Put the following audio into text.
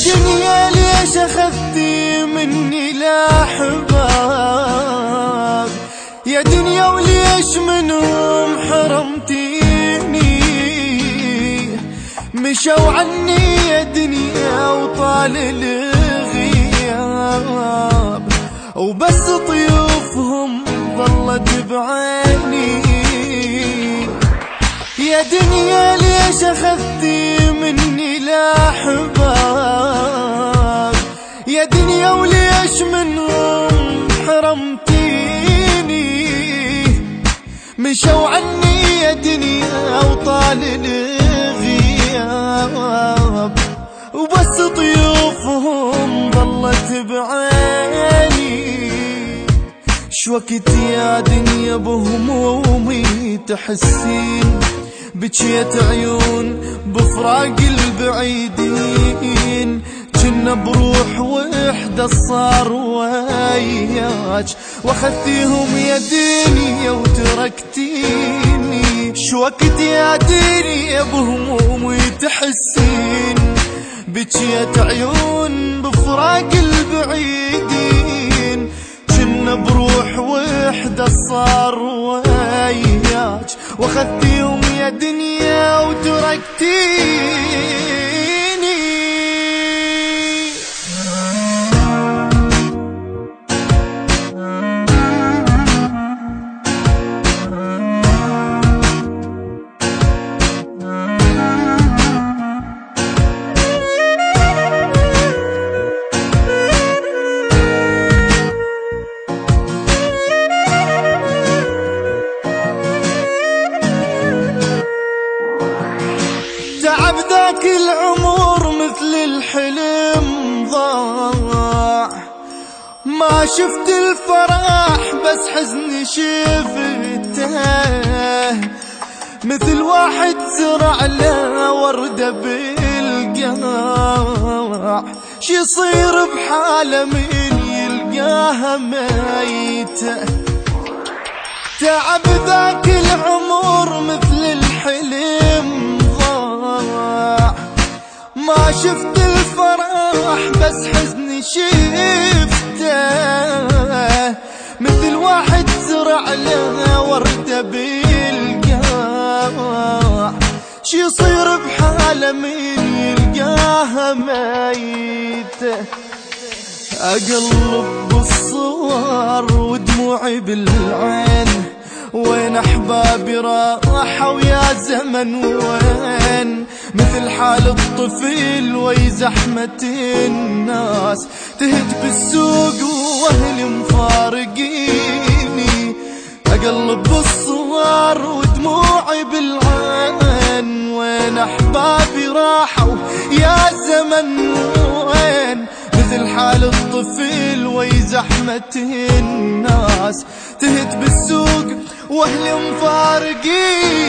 دنيا ليش أخذتي مني الأحباب؟ يا دنيا وليش منهم حرمتيني؟ مشوا عني يا دنيا وطال الغياب، وبس طيوفهم ظلت بعيني. يا دنيا ليش أخذتي مني الأحباب؟ يا دنيا وليش منهم حرمتيني؟ مشوا عني يا دنيا وطال الغياب، وبس طيوفهم ظلت بعيني. شوكت يا دنيا بهمومي تحسين، بجيت عيون بفراق البعيدين، كنا بروح وحدة صار وياك، واخذتيهم يا دنيا وتركتيني. شوكت يا دنيا بهمومي تحسين، بجيت عيون بفراق البعيدين، كنا بروح وحدة صار وياك، واخذتيهم يا دنيا وتركتيني. تعب ذاك العمر مثل الحلم ضاع، ما شفت الفرح بس حزني شفته، مثل واحد زرع له وردة بالقاع، شي يصير بحاله من يلقاها ميتة. تعب ذاك العمر مثل الحلم ضاع، ما شفت الفرح بس حزني شفته، مثل واحد زرع له وردة بالقاع، شي يصير بحاله من يلقاها ميتة. أقلب بالصور ودموعي بالعين، وين أحبابي راحوا ويا زمن وين؟ مثل حال الطفل وي زحمة الناس، تهت بالسوق وأهلي مفارقيني. أقلب بالصور ودموعي بالعين، وين أحبابي راحوا يا زمن وين؟ مثل حال الطفل وي زحمة الناس، تهت بالسوق واهلي مفارقين.